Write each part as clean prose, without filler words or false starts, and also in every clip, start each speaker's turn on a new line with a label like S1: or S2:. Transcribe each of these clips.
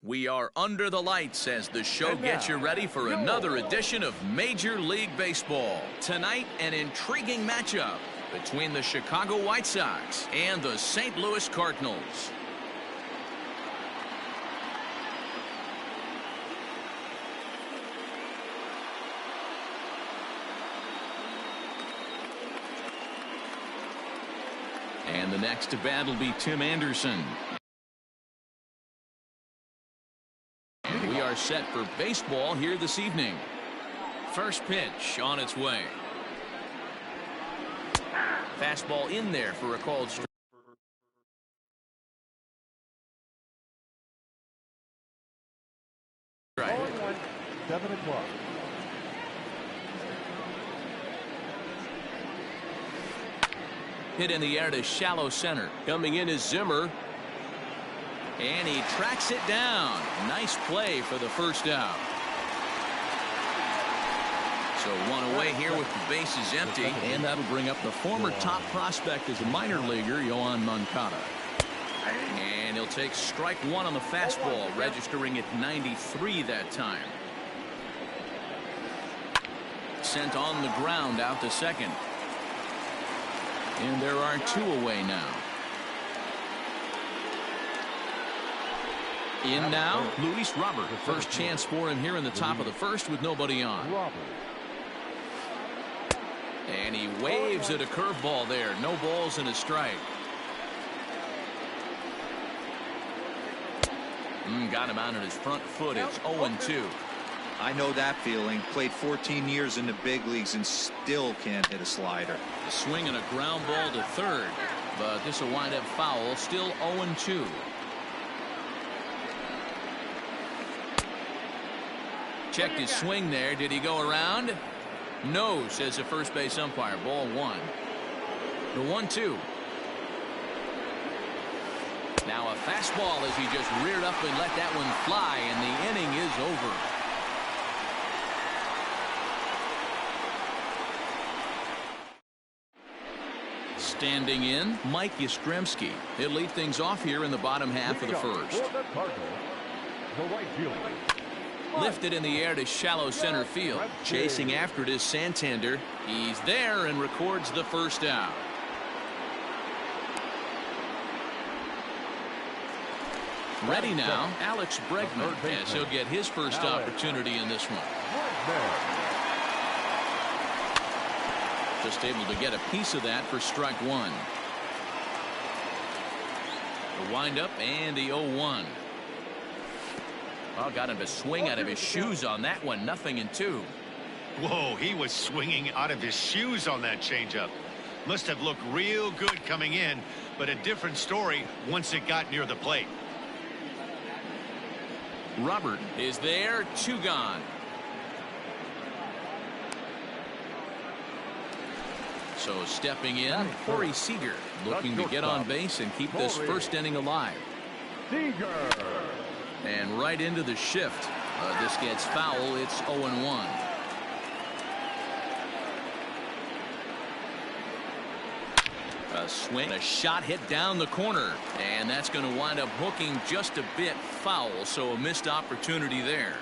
S1: We are under the lights as the show gets you ready for another edition of Major League Baseball. Tonight, an intriguing matchup between the Chicago White Sox and the St. Louis Cardinals. And the next to bat will be Tim Anderson. And we are set for baseball here this evening. First pitch on its way. Fastball in there for a called strike. Right.
S2: 7 o'clock.
S1: Hit in the air to shallow center. Coming in is Zimmer. And he tracks it down. Nice play for the first out. So one away here with the bases empty. And that'll bring up the former top prospect as a minor leaguer, Yoan Moncada. And he'll take strike one on the fastball, registering at 93 that time. Sent on the ground out to second. And there are two away now. In now, Luis Robert. First chance for him here in the top of the first with nobody on. And he waves at a curveball there. No balls and a strike. Got him out on his front foot. It's 0-2.
S3: I know that feeling. Played 14 years in the big leagues and still can't hit a slider.
S1: A swing and a ground ball to third. But this will wind up foul. Still 0-2. Checked his swing there. Did he go around? No, says the first base umpire. Ball one. The 1-2. Now a fastball as he just reared up and let that one fly, and the inning is over. Standing in, Mike Yastrzemski. He'll lead things off here in the bottom half of the first. Lifted in the air to shallow center field. Chasing after it is Santander. He's there and records the first out. Ready now, Alex Bregman, as he'll get his first opportunity in this one. Just able to get a piece of that for strike one. The windup and the 0-1. Well, got him to swing out of his shoes on that one. 0-2.
S4: Whoa, he was swinging out of his shoes on that changeup. Must have looked real good coming in, but a different story once it got near the plate.
S1: Robert is there. 2 gone. So stepping in, Corey Seager, looking to get on base and keep this first inning alive.
S2: Seager.
S1: And right into the shift. This gets foul. It's 0-1. A swing, a shot hit down the corner, and that's going to wind up hooking just a bit foul, so a missed opportunity there.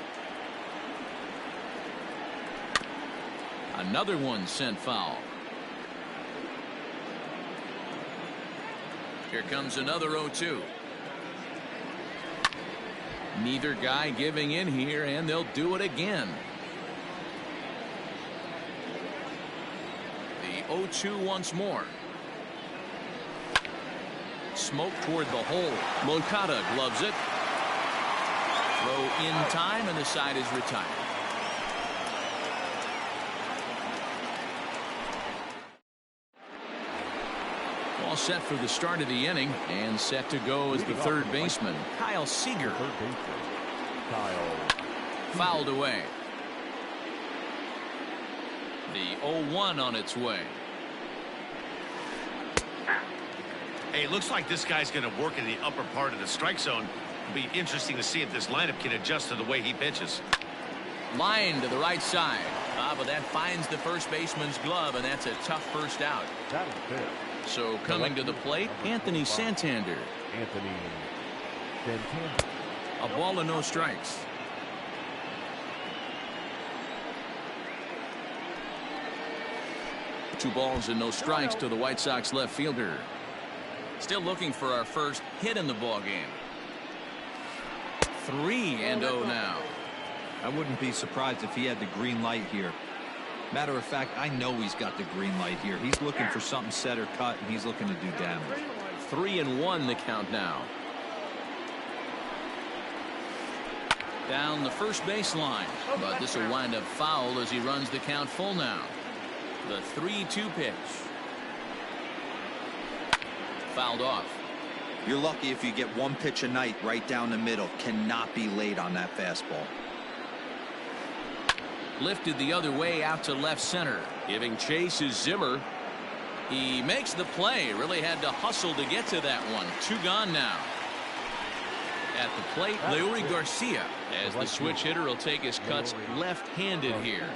S1: Another one sent foul. Here comes another 0-2. Neither guy giving in here, and they'll do it again. The 0-2 once more. Smoke toward the hole. Moncada gloves it. Throw in time, and the side is retired. All set for the start of the inning, and set to go as the third baseman, Kyle Seager. Fouled away. The 0-1 on its way.
S4: Hey, looks like this guy's going to work in the upper part of the strike zone. It'll be interesting to see if this lineup can adjust to the way he pitches.
S1: Line to the right side. But that finds the first baseman's glove, and that's a tough first out. So coming to the plate, Anthony Santander. A ball and no strikes. Two balls and no strikes to the White Sox left fielder. Still looking for our first hit in the ball game. 3-0 now.
S3: I wouldn't be surprised if he had the green light here. Matter of fact, I know he's got the green light here. He's looking for something set or cut, and he's looking to do damage.
S1: 3-1 the count now. Down the first baseline, but this will wind up foul as he runs the count full now. The 3-2 pitch. Fouled off.
S3: You're lucky if you get one pitch a night right down the middle. Cannot be late on that fastball.
S1: Lifted the other way out to left center. Giving chase is Zimmer. He makes the play. Really had to hustle to get to that one. 2 gone now. At the plate, Leury Garcia, as the switch hitter will take his cuts left-handed here.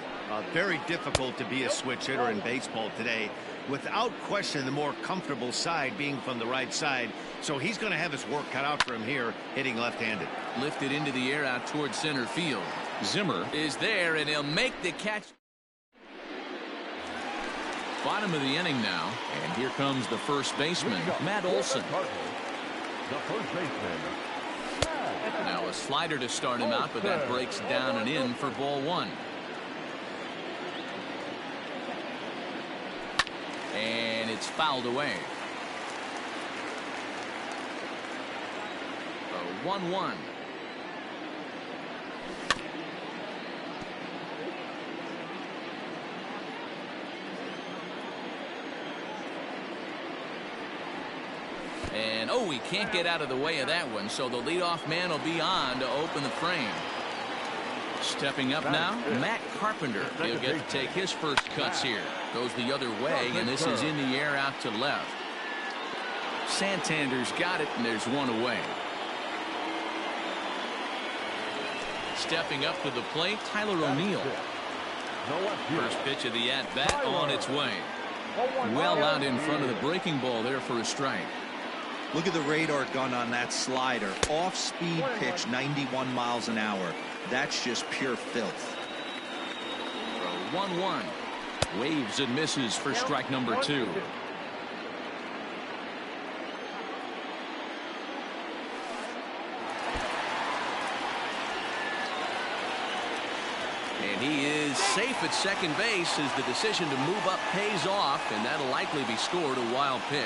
S4: Very difficult to be a switch hitter in baseball today. Without question, the more comfortable side being from the right side. So he's going to have his work cut out for him here, hitting left-handed.
S1: Lifted into the air out towards center field. Zimmer is there, and he'll make the catch. Bottom of the inning now, and here comes the first baseman, Matt Olson.
S2: The first baseman.
S1: Now a slider to start him out, but that breaks down and in for ball 1. And it's fouled away. A 1-1. And oh, he can't get out of the way of that one, so the leadoff man will be on to open the frame. Stepping up now, Matt Carpenter. He'll get to take his first cuts here. Goes the other way, and this is in the air out to left. Santander's got it, and there's one away. Stepping up to the plate, Tyler O'Neill. First pitch of the at-bat on its way. Well out in front of the breaking ball there for a strike.
S3: Look at the radar gun on that slider. Off-speed pitch, 91 miles an hour. That's just pure filth.
S1: 1-1. Waves and misses for strike number 2. And he is safe at second base as the decision to move up pays off, and that'll likely be scored. A wild pitch.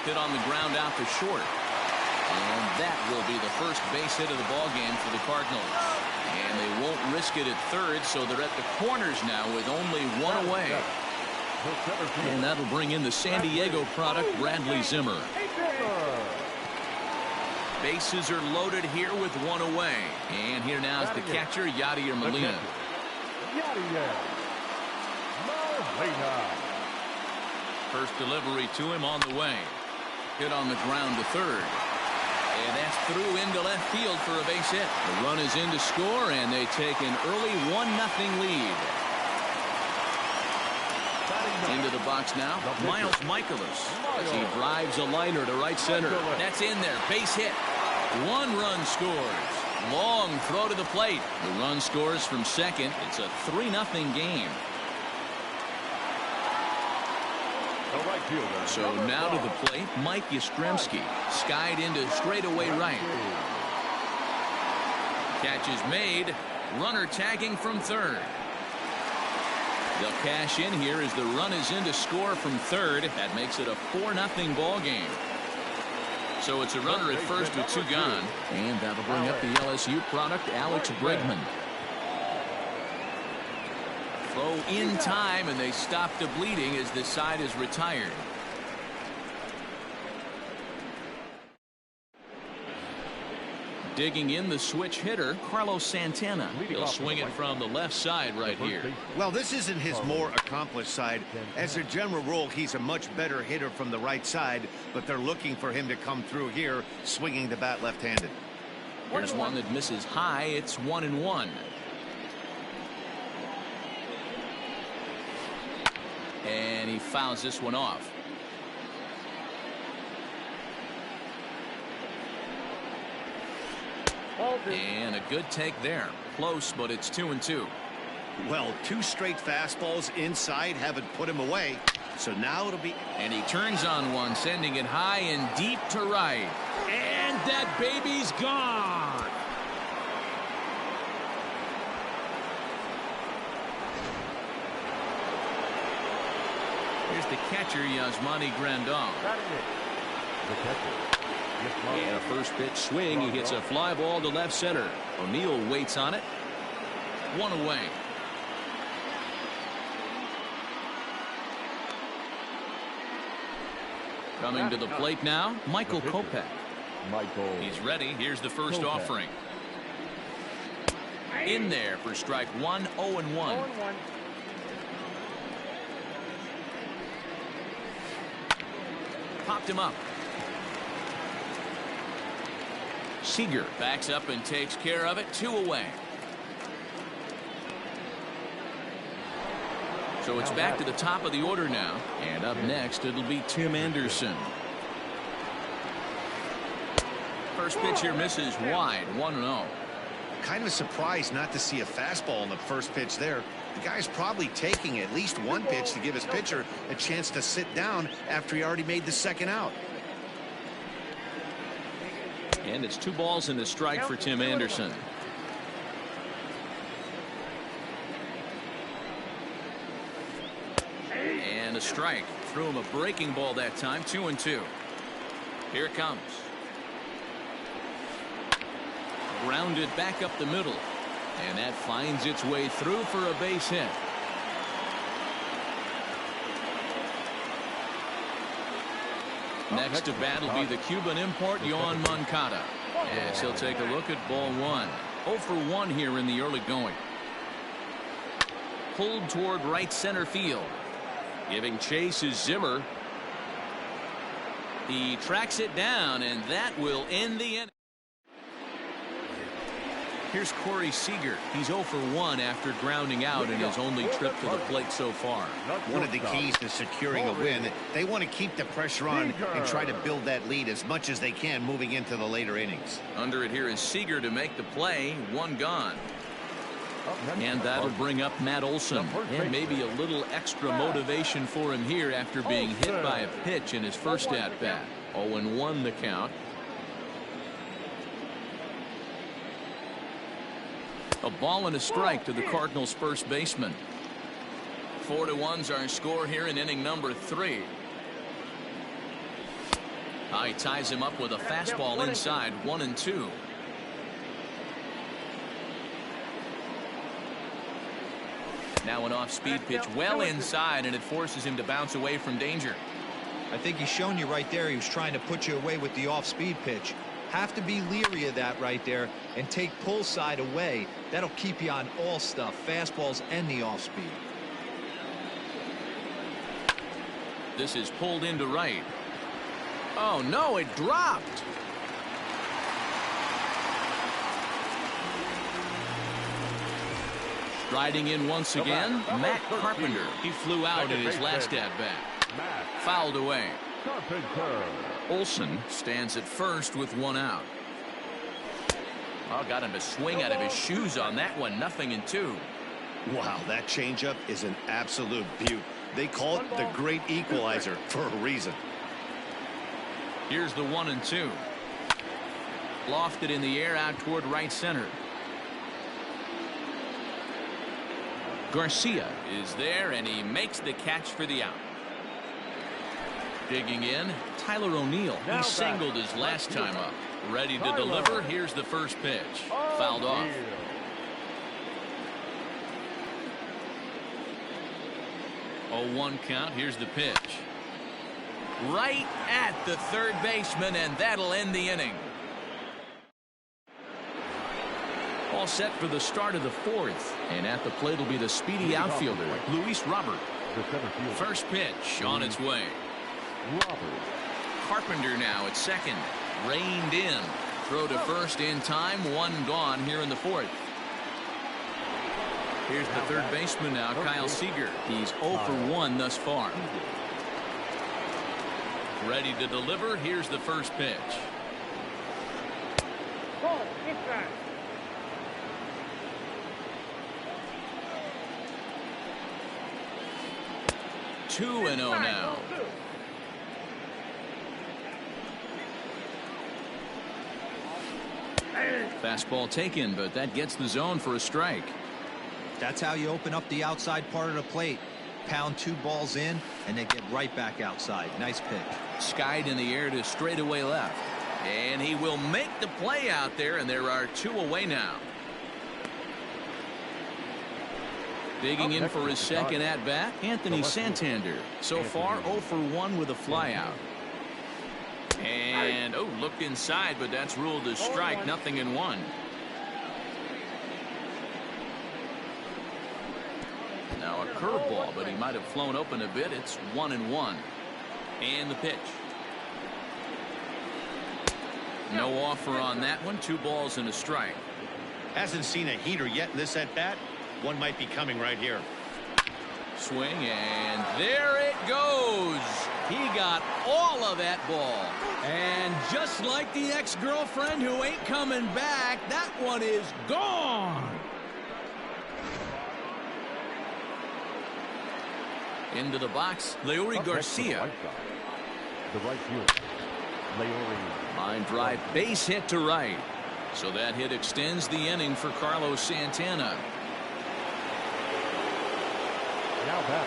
S1: Hit on the ground out to short. And that will be the first base hit of the ball game for the Cardinals. And they won't risk it at third, so they're at the corners now with only one away. And that'll bring in the San Diego product, Bradley Zimmer. Bases are loaded here with one away. And here now is the catcher, Yadier Molina. First delivery to him on the way. Hit on the ground to third. And that's through into left field for a base hit. The run is in to score, and they take an early 1-0 lead. Into the box now, Miles Michaelis as he drives a liner to right center. That's in there, base hit. 1 run scores. Long throw to the plate. The run scores from second. It's a 3-0 game. So now to the plate, Mike Yastrzemski. Skied into straightaway right. Catch is made. Runner tagging from third. They'll cash in here as the run is in to score from third. That makes it a 4-0 ball game. So it's a runner at first with 2 gone. And that'll bring up the LSU product, Alex Bregman. Throw in time, and they stop the bleeding as the side is retired. Digging in the switch hitter, Carlos Santana. He'll swing it from the left side right here.
S4: Well, this isn't his more accomplished side. As a general rule, he's a much better hitter from the right side, but they're looking for him to come through here, swinging the bat left-handed.
S1: Here's one that misses high. It's 1-1. And he fouls this one off. And a good take there. Close, but it's 2-2.
S4: Well, 2 straight fastballs inside haven't put him away. So now it'll be...
S1: And he turns on one, sending it high and deep to right. And that baby's gone. Here's the catcher, Yasmani Grandal.
S2: The catcher.
S1: And a first pitch swing. He hits a fly ball to left center. O'Neill waits on it. 1 away. Coming to the plate now, Michael Kopech. He's ready. Here's the first offering. In there for strike 1, 0-1. Popped him up. Seager backs up and takes care of it. 2 away. So it's back to the top of the order now. And up next, it'll be Tim Anderson. First pitch here misses wide. 1-0.
S4: Kind of surprised not to see a fastball in the first pitch there. The guy's probably taking at least 1 pitch to give his pitcher a chance to sit down after he already made the second out.
S1: And it's 2 balls and a strike for Tim Anderson. And a strike. Threw him a breaking ball that time. 2-2. Here it comes. Grounded back up the middle. And that finds its way through for a base hit. Next to bat will be the Cuban import, Yoan Moncada. As he'll take a look at ball 1. 0 for 1 here in the early going. Pulled toward right center field. Giving chase is Zimmer. He tracks it down, and that will end the inning. Here's Corey Seager. He's 0 for 1 after grounding out in his only trip to the plate so far.
S4: One of the keys to securing a win, they want to keep the pressure on and try to build that lead as much as they can moving into the later innings.
S1: Under it here is Seager to make the play. 1 gone. And that'll bring up Matt Olson. And maybe a little extra motivation for him here after being hit by a pitch in his first at-bat. 0-1 the count. A ball and a strike to the Cardinals' first baseman. 4-1's our score here in inning number 3. He ties him up with a fastball inside. 1-2. Now an off-speed pitch well inside, and it forces him to bounce away from danger.
S3: I think he's shown you right there. He was trying to put you away with the off-speed pitch. Have to be leery of that right there and take pull side away. That'll keep you on all stuff, fastballs and the off-speed.
S1: This is pulled into right. Oh no, it dropped. Striding in once again, Matt Carpenter. He flew out in his last at-bat. Fouled away. Olson stands at first with 1 out. Got him to swing out of his shoes on that one. 0-2.
S4: Wow, that changeup is an absolute beaut. They call it the great equalizer for a reason.
S1: Here's the 1-2. Lofted in the air out toward right center. Garcia is there, and he makes the catch for the out. Digging in, Tyler O'Neill. He singled his last time up. Ready to deliver. Here's the first pitch. Fouled off. 0-1 count. Here's the pitch. Right at the third baseman, and that'll end the inning. All set for the start of the 4th. And at the plate will be the speedy outfielder, Luis Robert. First pitch on its way. Carpenter now at second. Reined in. Throw to first in time. 1 gone here in the 4th. Here's the third baseman now, Kyle Seager. He's 0 for 1 thus far. Ready to deliver. Here's the first pitch. Two and 0 now. Fastball taken, but that gets the zone for a strike.
S3: That's how you open up the outside part of the plate. Pound 2 balls in and then get right back outside. Nice pitch.
S1: Skied in the air to straightaway left. And he will make the play out there, and there are 2 away now. Digging in for his second at-bat, Anthony Santander. So far, 0 for 1 with a flyout. And, looked inside, but that's ruled a strike, 0-1. Now a curveball, but he might have flown open a bit. It's 1-1. And the pitch. No offer on that one. 2 balls and a strike.
S4: Hasn't seen a heater yet in this at-bat. One might be coming right here.
S1: Swing, and there it goes. He got all of that ball. And just like the ex-girlfriend who ain't coming back, that one is gone. Into the box, Leury Garcia.
S2: The right field, Leury.
S1: Line drive, base hit to right. So that hit extends the inning for Carlos Santana.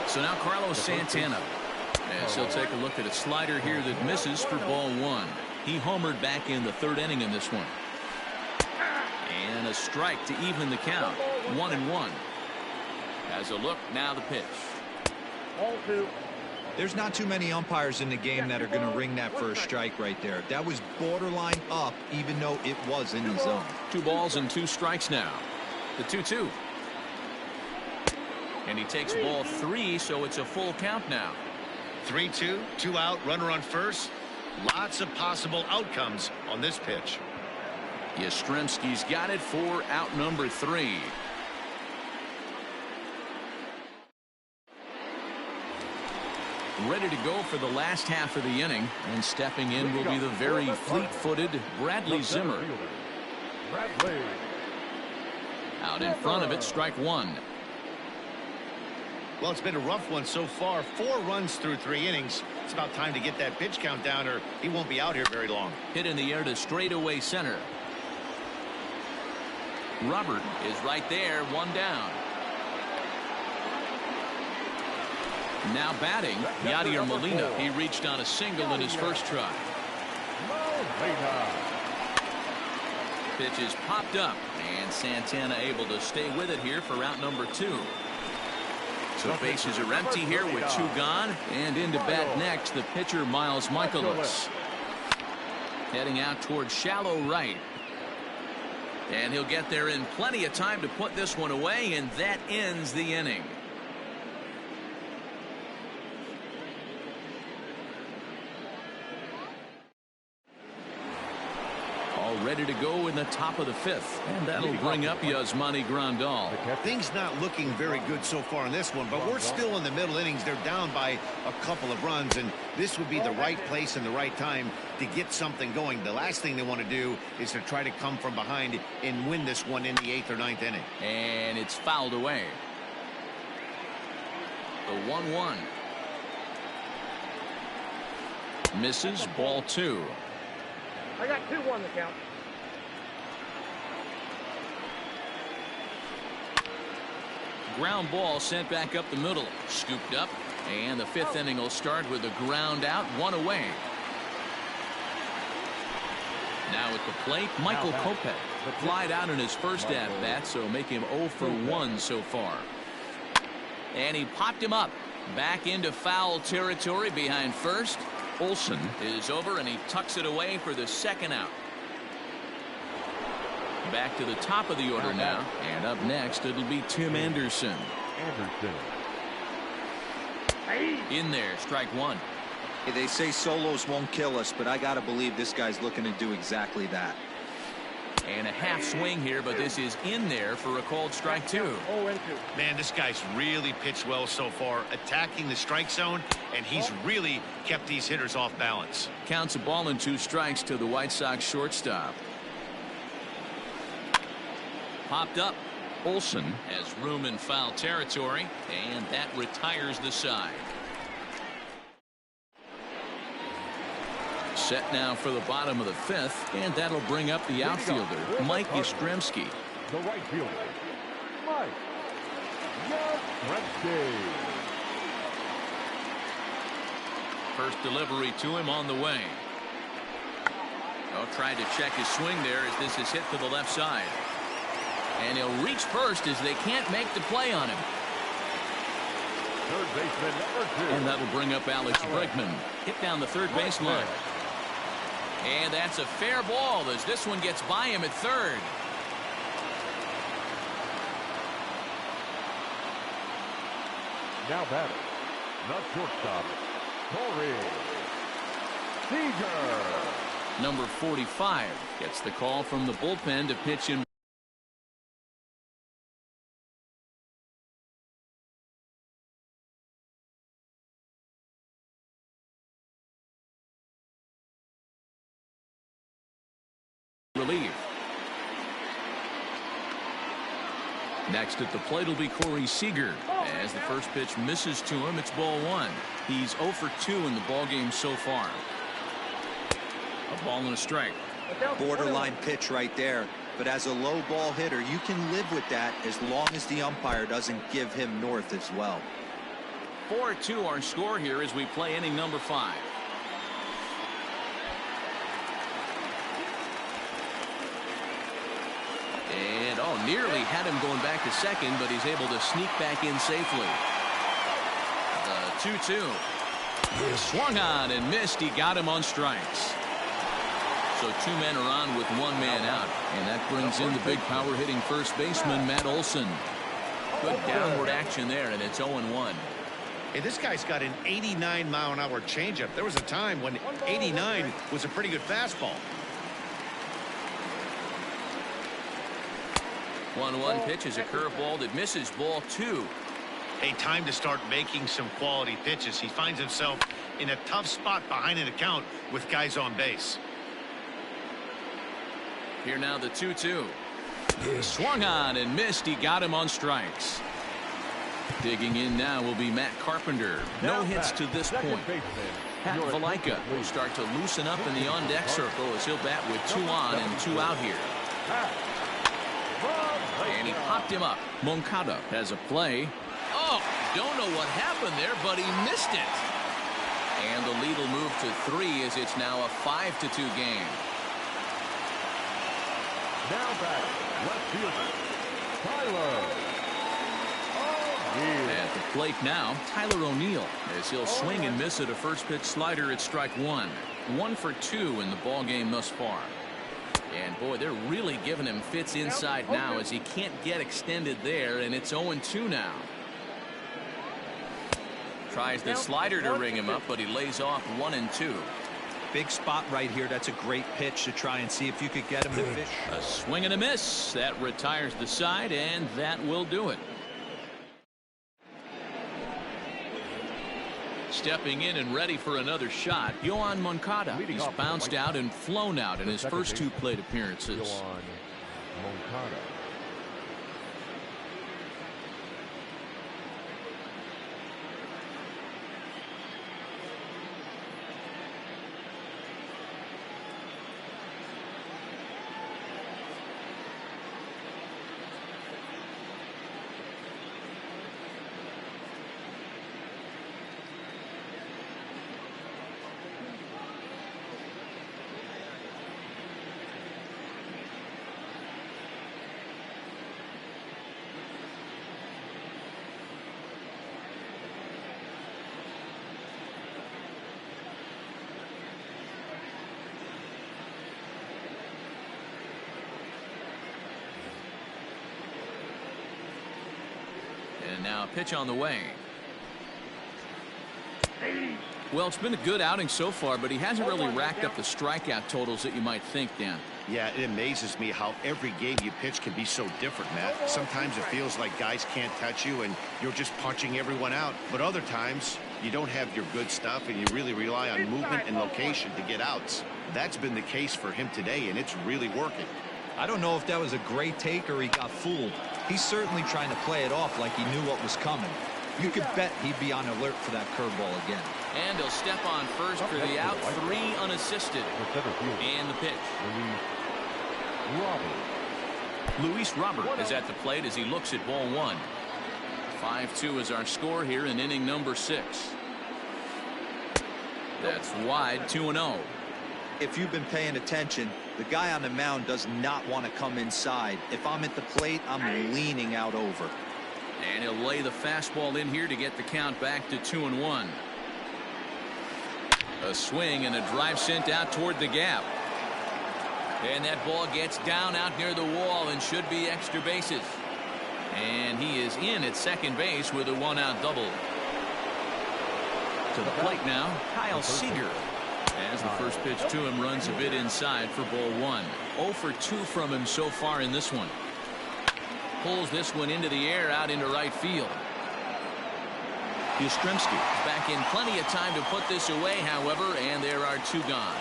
S1: So now Carlos Santana, as he'll take a look at a slider here that misses for ball 1. He homered back in the 3rd inning in this one. And a strike to even the count. 1-1. As a look, now the pitch.
S3: There's not too many umpires in the game that are going to ring that first strike right there. That was borderline up, even though it was in the zone.
S1: 2 balls and 2 strikes now. The 2-2. And he takes ball 3, so it's a full count now.
S4: 3-2, 2 out, runner on first. Lots of possible outcomes on this pitch.
S1: Yastrzemski's got it for out number 3. Ready to go for the last half of the inning, and stepping in will be the very fleet-footed Bradley Zimmer. Out in front of it, strike 1.
S4: Well, it's been a rough one so far. 4 runs through 3 innings. It's about time to get that pitch count down, or he won't be out here very long.
S1: Hit in the air to straightaway center. Robert is right there, 1 down. Now batting, Yadier Molina. He reached on a single in his first try. Pitch is popped up, and Santana able to stay with it here for out number 2. So bases are empty here with 2 gone, and into bat next, the pitcher Miles Michaelis. Heading out towards shallow right. And he'll get there in plenty of time to put this one away, and that ends the inning. Ready to go in the top of the 5th, and that'll bring up Yasmani Grandal.
S4: Things not looking very good so far in this one, but we're still in the middle innings. They're down by a couple of runs, and this would be the right place and the right time to get something going. The last thing they want to do is to try to come from behind and win this one in the 8th or 9th inning.
S1: And it's fouled away. The 1-1. Misses, ball 2.
S5: I got 2-1 to count.
S1: Ground ball sent back up the middle. Scooped up. And the 5th inning will start with a ground out, 1 away. Now at the plate, Michael Kopech. Flied out in his first at-bat, so make him 0 for 1 so far. And he popped him up. Back into foul territory behind first. Olsen is over, and he tucks it away for the 2nd out. Back to the top of the order now, and up next it'll be Tim Anderson. In there, strike 1.
S3: They say solos won't kill us, but I gotta believe this guy's looking to do exactly that.
S1: And a half swing here, but this is in there for a called strike 2.
S4: Man, this guy's really pitched well so far, attacking the strike zone, and he's really kept these hitters off balance.
S1: Counts a ball and 2 strikes to the White Sox shortstop. popped up. Olsen has room in foul territory, and that retires the side. Set now for the bottom of the fifth, and that'll bring up the outfielder, Mike Yastrzemski.
S2: The right fielder, Mike Yastrzemski.
S1: First delivery to him on the way. Oh, tried to check his swing there as this is hit to the left side. And he'll reach first as they can't make the play on him.
S2: Third baseman number 2.
S1: And that'll bring up Alex Bregman. Hit down the third baseline. And that's a fair ball as this one gets by him at third.
S2: Now batting, the shortstop, Corey Seager.
S1: Number 45 gets the call from the bullpen to pitch in. Relief. Next at the plate will be Corey Seager. As the first pitch misses to him, it's ball 1. He's 0 for 2 in the ballgame so far. A ball and a strike.
S3: Borderline pitch right there. But as a low ball hitter, you can live with that as long as the umpire doesn't give him north as well.
S1: 4-2 our score here as we play inning number 5. And nearly had him going back to second, but he's able to sneak back in safely. The 2-2. Swung on and missed. He got him on strikes. So 2 men are on with 1 man out, and that brings in the big power hitting first baseman Matt Olson. Good downward action there, and it's 0-1.
S4: Hey, this guy's got an 89-mile-an-hour changeup. There was a time when 89 was a pretty good fastball.
S1: 1-1 pitch is a curveball that misses, ball 2.
S4: Hey, time to start making some quality pitches. He finds himself in a tough spot behind an account with guys on base.
S1: Here now the 2-2. Swung on and missed. He got him on strikes. Digging in now will be Matt Carpenter. No hits to this point. Pat Valaika will start to loosen up in the on-deck circle as he'll bat with 2 on and 2 out here. And he popped him up. Moncada has a play. Oh, don't know what happened there, but he missed it. And the lead will move to 3 as it's now a 5-2 game.
S2: Now back, left fielder, Tyler O'Neill.
S1: At the plate now, Tyler O'Neill, as he'll swing and miss at a first pitch slider at strike 1. 1 for 2 in the ball game thus far. And boy, they're really giving him fits inside now as he can't get extended there, and it's 0-2 now. Tries the slider to ring him up, but he lays off 1 and 2.
S3: Big spot right here. That's a great pitch to try and see if you could get him to fish.
S1: A swing and a miss. That retires the side, and that will do it. Stepping in and ready for another shot, Yoan Moncada. He's bounced out and flown out in his first 2 plate appearances.
S2: Yoan Moncada.
S1: And now a pitch on the way. Well, it's been a good outing so far, but he hasn't really racked up the strikeout totals that you might think, Dan.
S4: Yeah, it amazes me how every game you pitch can be so different, Matt. Sometimes it feels like guys can't touch you and you're just punching everyone out. But other times you don't have your good stuff and you really rely on movement and location to get outs. That's been the case for him today, and it's really working.
S3: I don't know if that was a great take or he got fooled. He's certainly trying to play it off like he knew what was coming. You could bet he'd be on alert for that curveball again.
S1: And he'll step on first for the out. 3 unassisted. And the pitch. Luis Robert is at the plate as he looks at ball 1. 5-2 is our score here in inning number 6. That's wide, 2-0.
S3: If you've been paying attention, the guy on the mound does not want to come inside. If I'm at the plate, I'm leaning out over.
S1: And he'll lay the fastball in here to get the count back to 2-1. A swing and a drive sent out toward the gap. And that ball gets down out near the wall and should be extra bases. And he is in at second base with a 1-out double. To the plate now, Kyle Seager. As the first pitch to him runs a bit inside for ball 1. 0 for 2 from him so far in this one. Pulls this one into the air out into right field. Yastrzemski back in plenty of time to put this away, however, and there are 2 gone.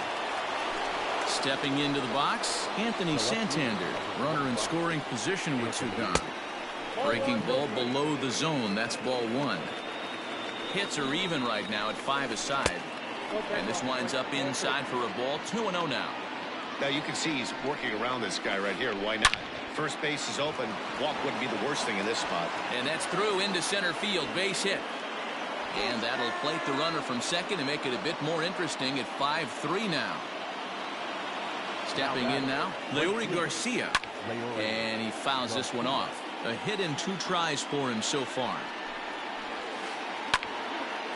S1: Stepping into the box, Anthony Santander, runner in scoring position with 2 gone. Breaking ball below the zone. That's ball 1. Hits are even right now at 5 aside. And this winds up inside for a ball. 2-0 now.
S4: Now you can see he's working around this guy right here. Why not? First base is open. Walk wouldn't be the worst thing in this spot.
S1: And that's through into center field. Base hit. And that'll plate the runner from second and make it a bit more interesting at 5-3 now. Stepping in now, Leury Garcia. And he fouls this one off. A hit in 2 tries for him so far.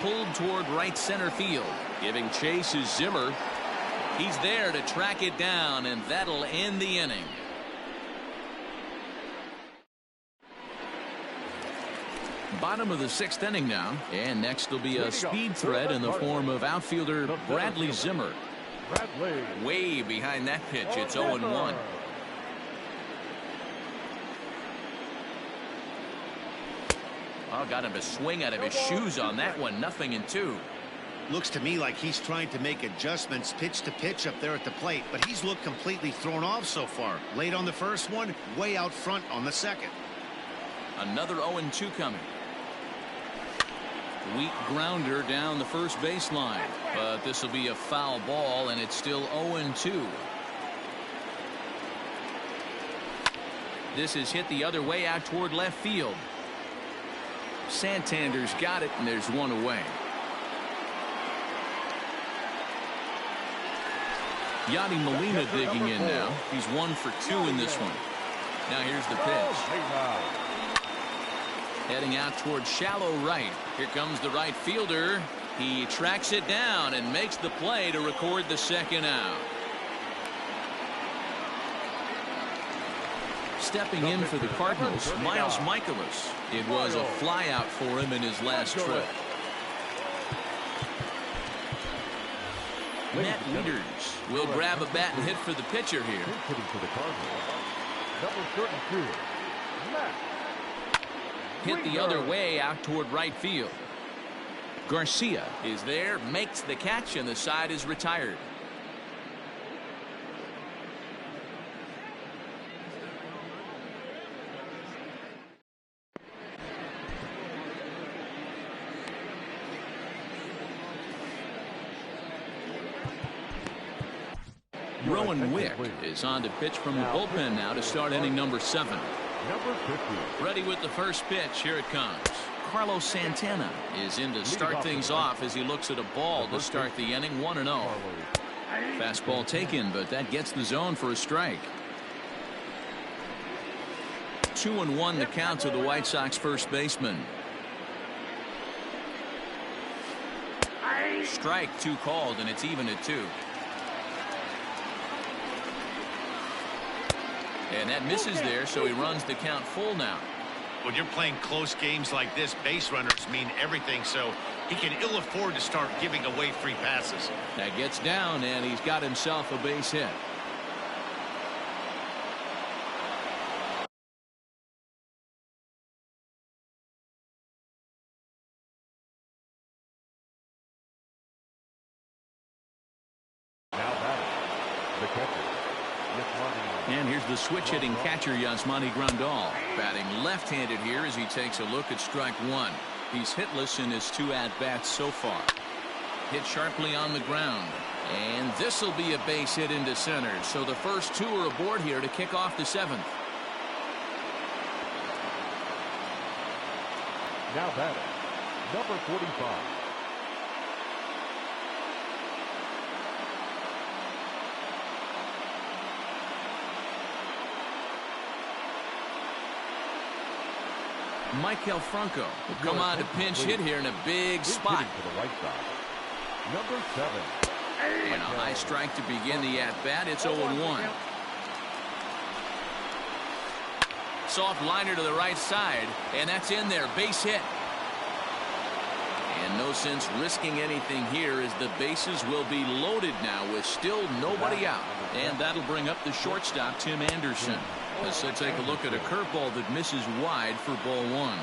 S1: Pulled toward right center field. Giving chase is Zimmer. He's there to track it down, and that'll end the inning. Bottom of the 6th inning now, and next will be a speed threat in the form of outfielder Bradley Zimmer. Way behind that pitch. It's 0-1. Oh, got him to swing out of his shoes on that one. 0-2.
S4: Looks to me like he's trying to make adjustments pitch to pitch up there at the plate, but he's looked completely thrown off so far. Late on the first one, way out front on the second.
S1: Another 0-2 coming. Weak grounder down the first baseline, but this will be a foul ball, and it's still 0-2. This is hit the other way out toward left field. Santander's got it, and there's 1 away. Yadi Molina digging in now. He's 1 for 2 in this one. Now here's the pitch. Heading out toward shallow right. Here comes the right fielder. He tracks it down and makes the play to record the 2nd out. Stepping in for the Cardinals, Miles Michaelis. It was a fly out for him in his last trip. Matt Wieters will grab a bat and hit for the pitcher here. Hit the other way out toward right field. Garcia is there, makes the catch, and the side is retired. Rowan Wick is on to pitch from the bullpen now to start inning number 7. Ready with the first pitch. Here it comes. Carlos Santana is in to start things off as he looks at a ball to start the inning. 1-0. Fastball taken, but that gets the zone for a strike. 2-1 the count to the White Sox first baseman. Strike 2 called, and it's even at 2. And that misses there, so he runs the count full now.
S4: When you're playing close games like this, base runners mean everything, so he can ill afford to start giving away free passes.
S1: That gets down, and he's got himself a base hit.
S2: Now batting, the catcher, Yasmani
S1: And here's the switch-hitting catcher, Yasmani Grandal. Batting left-handed here as he takes a look at strike one. He's hitless in his 2 at-bats so far. Hit sharply on the ground. And this will be a base hit into center. So the first 2 are aboard here to kick off the 7th.
S2: Now batting, number 45.
S1: Maikel Franco will come on to pinch hit here in a big spot.
S2: To the right side. Number 7.
S1: And a high strike to begin the at-bat. It's 0-1. Soft liner to the right side, and that's in there. Base hit. And no sense risking anything here as the bases will be loaded now with still nobody out. And that'll bring up the shortstop, Tim Anderson. As he'll take a look at a curveball that misses wide for ball 1.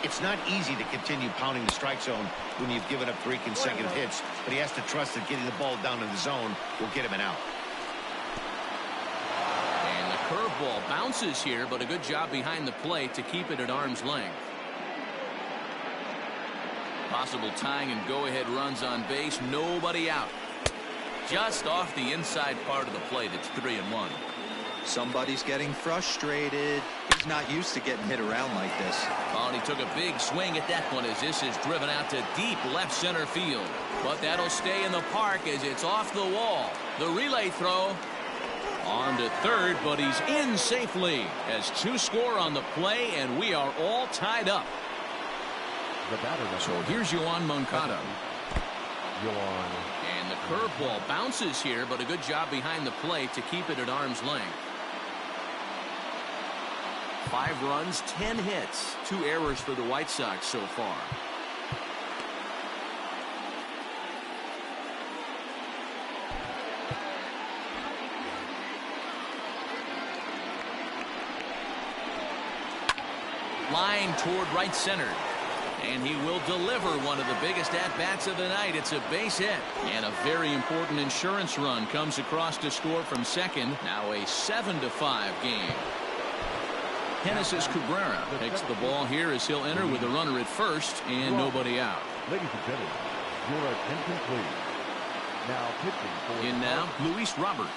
S4: It's not easy to continue pounding the strike zone when you've given up 3 consecutive hits, but he has to trust that getting the ball down in the zone will get him an out.
S1: And the curveball bounces here, but a good job behind the plate to keep it at arm's length. Possible tying and go-ahead runs on base. Nobody out. Just off the inside part of the plate. It's 3-1.
S3: Somebody's getting frustrated. He's not used to getting hit around like this.
S1: Oh, and he took a big swing at that one as this is driven out to deep left center field. But that'll stay in the park as it's off the wall. The relay throw on to third, but he's in safely as 2 score on the play, and we are all tied up. So here's Yoan Moncada. And the curveball bounces here, but a good job behind the plate to keep it at arm's length. 5 runs, 10 hits, 2 errors for the White Sox so far. Line toward right center. And he will deliver one of the biggest at-bats of the night. It's a base hit. And a very important insurance run comes across to score from second. Now a 7-5 game. Genesis Cabrera takes the ball here as he'll enter with a runner at first and nobody out.
S2: Ladies and gentlemen, your attention please. Now pitching for
S1: in now, Luis Robert.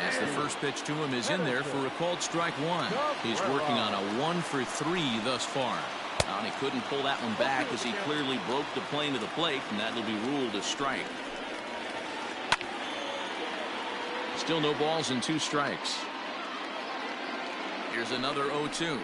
S1: As the first pitch to him is in there for a called strike 1. He's working on a 1 for 3 thus far. And he couldn't pull that one back as he clearly broke the plane of the plate, and that'll be ruled a strike. Still no balls and 2 strikes. Here's another 0-2.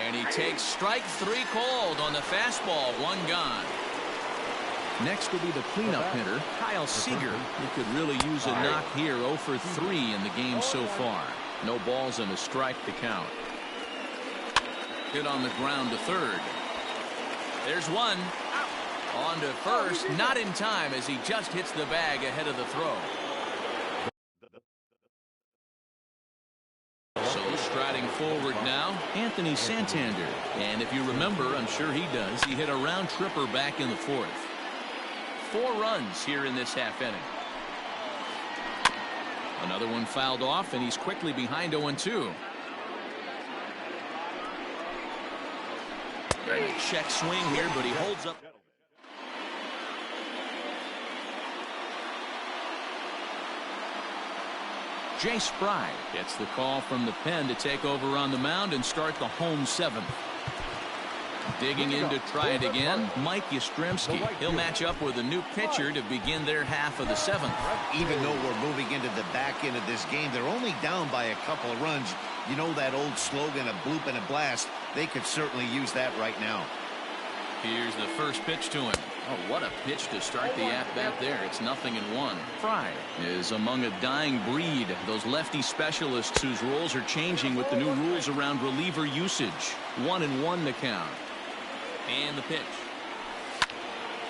S1: And he takes strike 3 called on the fastball. 1 gone. Next will be the cleanup hitter, Kyle Seager. He could really use a knock here. 0 for 3 in the game so far. No balls and a strike to count. Hit on the ground to third. There's 1. On to first. Not in time as he just hits the bag ahead of the throw. So striding forward now, Anthony Santander. And if you remember, I'm sure he does, he hit a round tripper back in the 4th. 4 runs here in this half inning. Another one fouled off, and he's quickly behind 0-2. And a check swing here, but he holds up. Jay Spry gets the call from the pen to take over on the mound and start the home 7th. Digging in to try it again, Mike Yastrzemski. He'll match up with a new pitcher to begin their half of the 7th.
S4: Even though we're moving into the back end of this game, they're only down by a couple of runs. You know that old slogan, a bloop and a blast. They could certainly use that right now.
S1: Here's the first pitch to him. Oh, what a pitch to start the at-bat there. It's 0-1. Fry is among a dying breed. Those lefty specialists whose roles are changing with the new rules around reliever usage. 1-1 to count. And the pitch.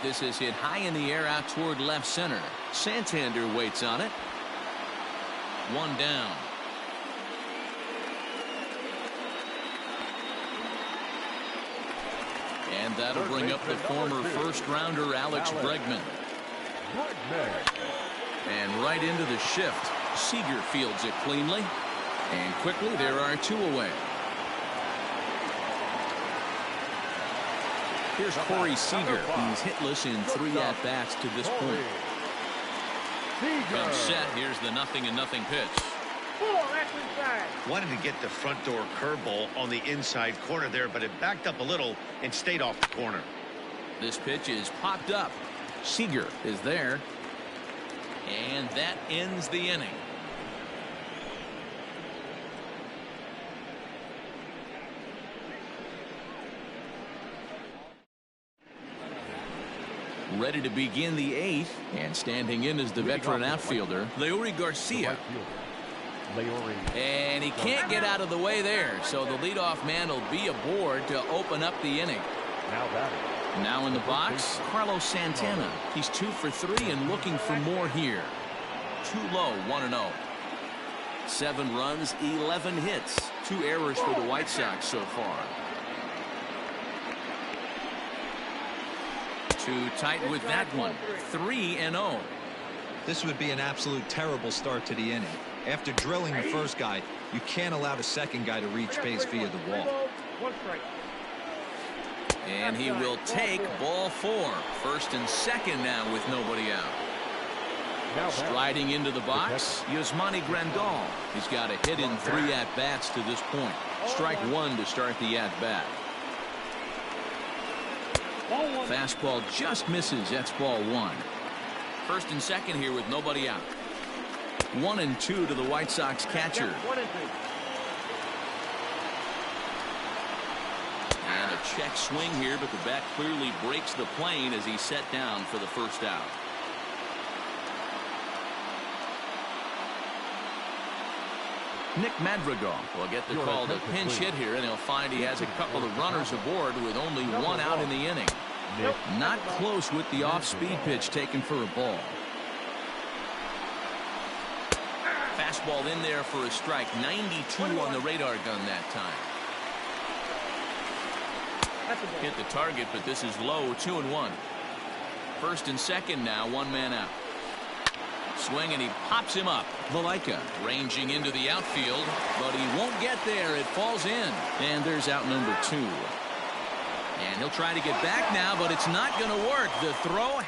S1: This is hit high in the air out toward left center. Santander waits on it. 1 down. that'll bring up the former first-rounder Alex Bregman. And right into the shift. Seager fields it cleanly. And quickly, there are 2 away. Here's Corey Seager. He's hitless in 3 at-bats to this point. Comes set. Here's the 0-0 pitch.
S4: Wanted to get the front door curveball on the inside corner there, but it backed up a little and stayed off the corner.
S1: This pitch is popped up. Seager is there. And that ends the inning. Ready to begin the 8th, and standing in is the veteran outfielder, Leury Garcia. And he can't get out of the way there, so the leadoff man will be aboard to open up the inning. Now in the box, Carlos Santana. He's 2 for 3 and looking for more here. Too low, 1-0. 7 runs, 11 hits, 2 errors for the White Sox so far. Too tight with that one. 3-0.
S3: This would be an absolute terrible start to the inning. After drilling the first guy, you can't allow the second guy to reach base via the wall.
S1: And he will take ball 4. First and second now with nobody out. Striding into the box, Yasmani Grandal. He's got a hit in 3 at-bats to this point. Strike 1 to start the at-bat. Fastball just misses. That's ball 1. First and second here with nobody out. 1-2 to the White Sox catcher. And a check swing here, but the bat clearly breaks the plane as he's set down for the first out. Nick Madrigal will get the call to pinch hit here, and he'll find he has a couple of runners aboard with only 1 out in the inning. Not close with the off-speed pitch taken for a ball. Fastball in there for a strike. 92 on the radar gun that time. Hit the target, but this is low. 2-1. First and second now. 1 man out. Swing, and he pops him up. Valaika ranging into the outfield, but he won't get there. It falls in. And there's out number 2. And he'll try to get back now, but it's not going to work. The throw.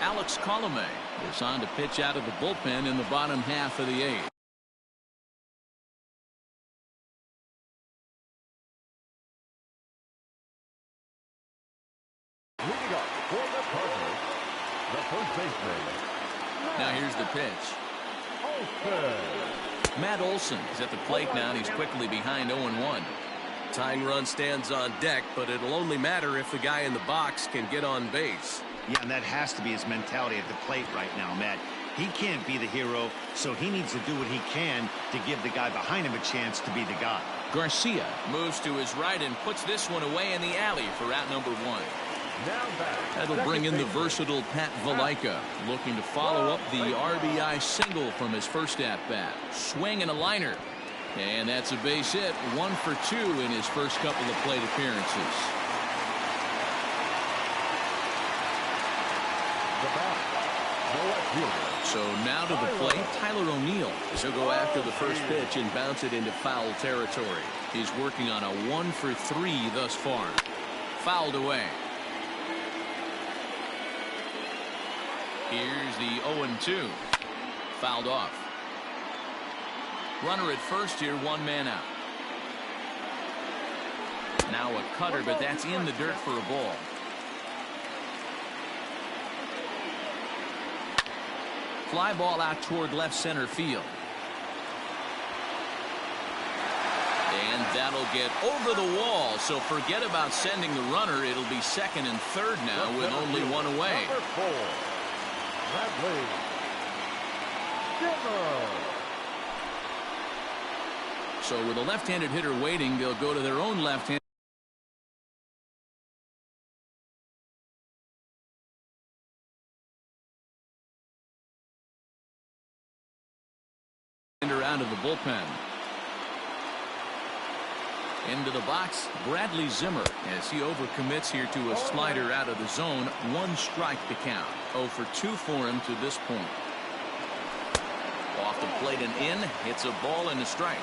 S1: Alex Colomé is on to pitch out of the bullpen in the bottom half of the 8th.
S2: Leading up for the Cardinals, the first baseman.
S1: Now here's the pitch. Matt Olson is at the plate now, and he's quickly behind 0-1.
S6: Tying run stands on deck, but it'll only matter if the guy in the box can get on base.
S4: Yeah, and that has to be his mentality at the plate right now, Matt. He can't be the hero, so he needs to do what he can to give the guy behind him a chance to be the guy.
S1: Garcia moves to his right and puts this one away in the alley for out number 1. That'll bring in the versatile Pat Valaika, looking to follow up the RBI single from his first at-bat. Swing and a liner. And that's a base hit. 1 for 2 in his first couple of plate appearances. So now to the plate, Tyler O'Neill. He'll go after the first pitch and bounce it into foul territory. He's working on a 1 for 3 thus far. Fouled away. Here's the 0-2. Fouled off. Runner at first here, 1 man out. Now a cutter, but that's in the dirt for a ball. Fly ball out toward left center field. And that'll get over the wall, so forget about sending the runner. It'll be second and third now with only 1 away.
S2: Number 4, Bradley Zimmer.
S1: So with a left-handed hitter waiting, they'll go to their own left-handed out of the bullpen. Into the box, Bradley Zimmer, as he overcommits here to a slider out of the zone. 1 strike to count. 0 for 2 for him to this point. Off the plate and in. Hits a ball and a strike.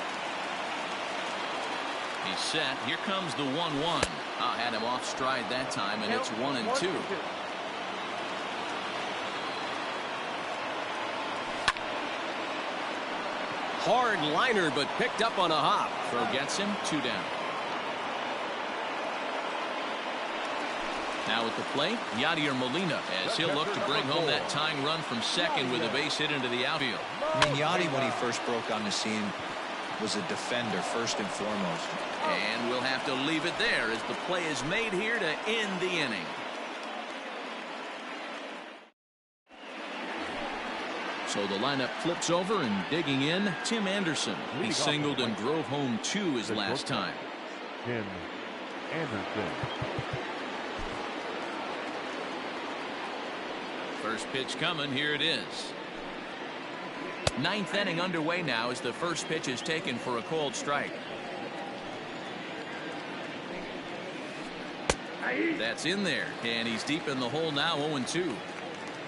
S1: He's set. Here comes the 1-1. Had him off stride that time, and it's 1-2.
S6: Hard liner, but picked up on a hop.
S1: Throw gets him. 2 down. Now at the plate, Yadier Molina, as he'll look to bring home that tying run from second with a base hit into the outfield.
S3: I mean, Yadi, when he first broke on the scene, was a defender first and foremost.
S1: And we'll have to leave it there as the play is made here to end the inning. So the lineup flips over, and digging in, Tim Anderson. He singled and drove home 2 his last time.
S2: Tim Anderson.
S1: First pitch coming. Here it is. 9th inning underway now as the first pitch is taken for a called strike. That's in there, and he's deep in the hole now. 0-2.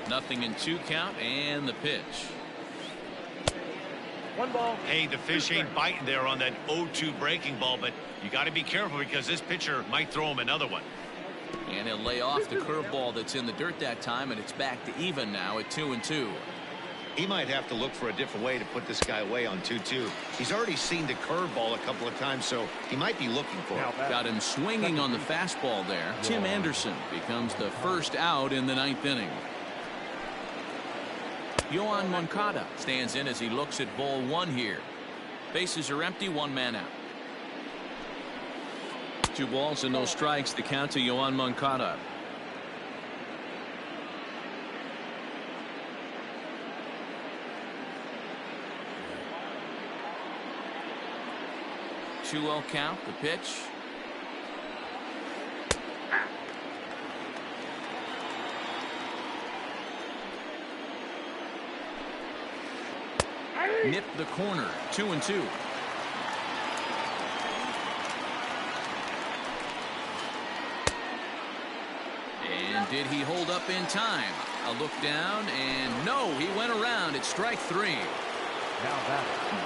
S1: 0-2 count, and the pitch.
S5: 1 ball.
S4: Hey, the fish ain't biting there on that 0-2 breaking ball, but you got to be careful because this pitcher might throw him another one.
S1: And he'll lay off the curveball that's in the dirt that time, and it's back to even now at 2-2.
S4: He might have to look for a different way to put this guy away on 2-2. He's already seen the curveball a couple of times, so he might be looking for it.
S1: Got him swinging on the fastball there. Tim Anderson becomes the first out in the 9th inning. Yoan Moncada stands in as he looks at ball 1 here. Bases are empty, 1 man out. 2 balls and no strikes. The count to Yoan Moncada. Two-0 count. The pitch. Nipped the corner. 2-2. And did he hold up in time? A look down, and no, he went around. It's strike 3.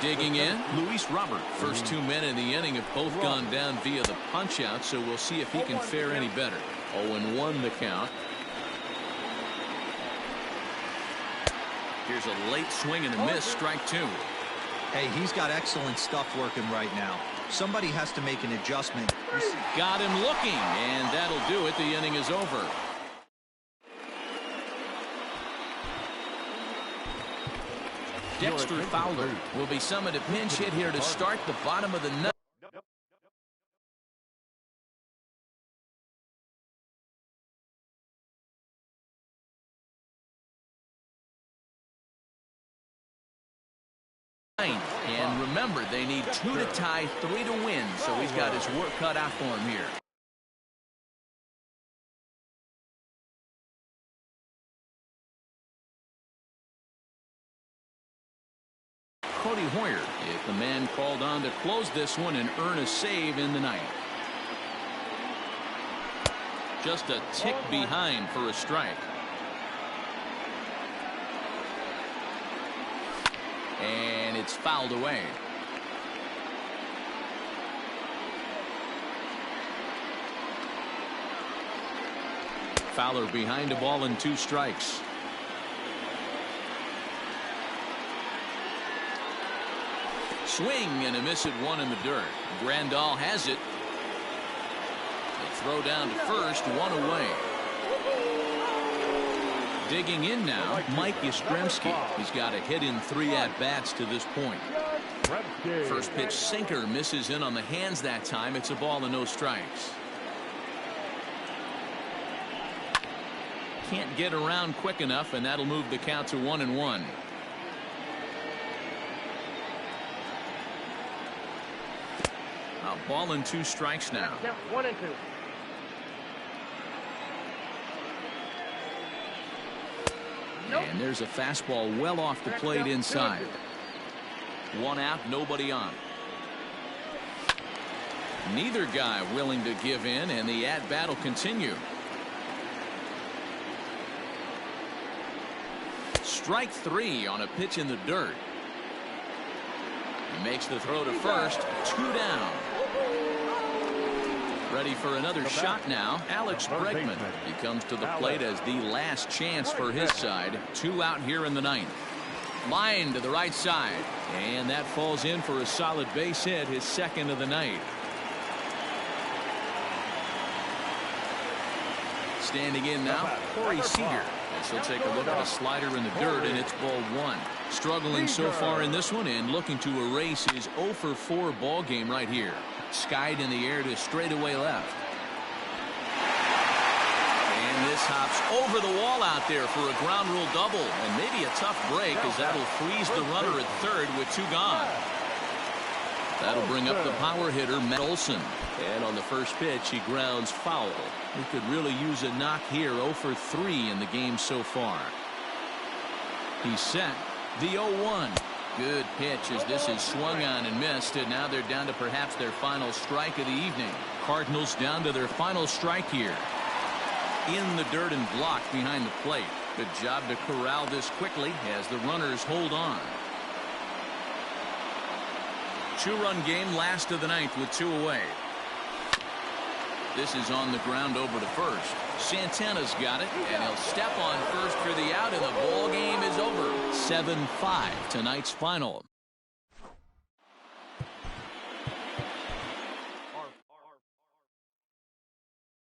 S1: Digging in, Luis Robert. First 2 men in the inning have both gone down via the punch out, so we'll see if he can fare any better. 0-1 the count. Here's a late swing and a miss. Strike 2.
S3: Hey, he's got excellent stuff working right now. Somebody has to make an adjustment.
S1: Got him looking, and that'll do it. The inning is over. Dexter Fowler will be summoned a pinch hit here to start the bottom of the ninth. And remember, they need 2 to tie, 3 to win, so he's got his work cut out for him here. Cody Hoyer is the man called on to close this one and earn a save in the ninth. Just a tick behind for a strike. And it's fouled away. Fowler behind a ball and 2 strikes. Swing and a miss at 1 in the dirt. Grandal has it. The throw down to first, 1 away. Digging in now, Mike Yastrzemski. He's got a hit in 3 at-bats to this point. First pitch sinker misses in on the hands that time. It's a ball and no strikes. Can't get around quick enough, and that'll move the count to 1-1. Ball and 2 strikes now.
S5: Count 1 and 2.
S1: And there's a fastball well off the plate inside. 1 out, nobody on. Neither guy willing to give in, and the at-bat will continue. Strike 3 on a pitch in the dirt. He makes the throw to first. 2 down. Ready for another shot now. Alex Bregman. He comes to the plate as the last chance for his side. 2 out here in the 9th. Line to the right side. And that falls in for a solid base hit, his 2nd of the night. Standing in now, Corey Seager. As he'll take a look at a slider in the dirt, and it's ball 1. Struggling so far in this one and looking to erase his 0 for 4 ball game right here. Skied in the air to straightaway left. And this hops over the wall out there for a ground rule double, and maybe a tough break as that'll freeze the runner at third with 2 gone. That'll bring up the power hitter, Matt Olson.
S6: And on the first pitch, he grounds foul.
S1: He could really use a knock here. 0 for 3 in the game so far. He's set. The 0-1. Good pitch as this is swung on and missed, and now they're down to perhaps their final strike of the evening. Cardinals down to their final strike here. In the dirt and blocked behind the plate. Good job to corral this quickly as the runners hold on. 2-run game, last of the 9th with 2 away. This is on the ground over to first. Santana's got it, and he'll step on first for the out, and the ball game is over. 7-5, tonight's final.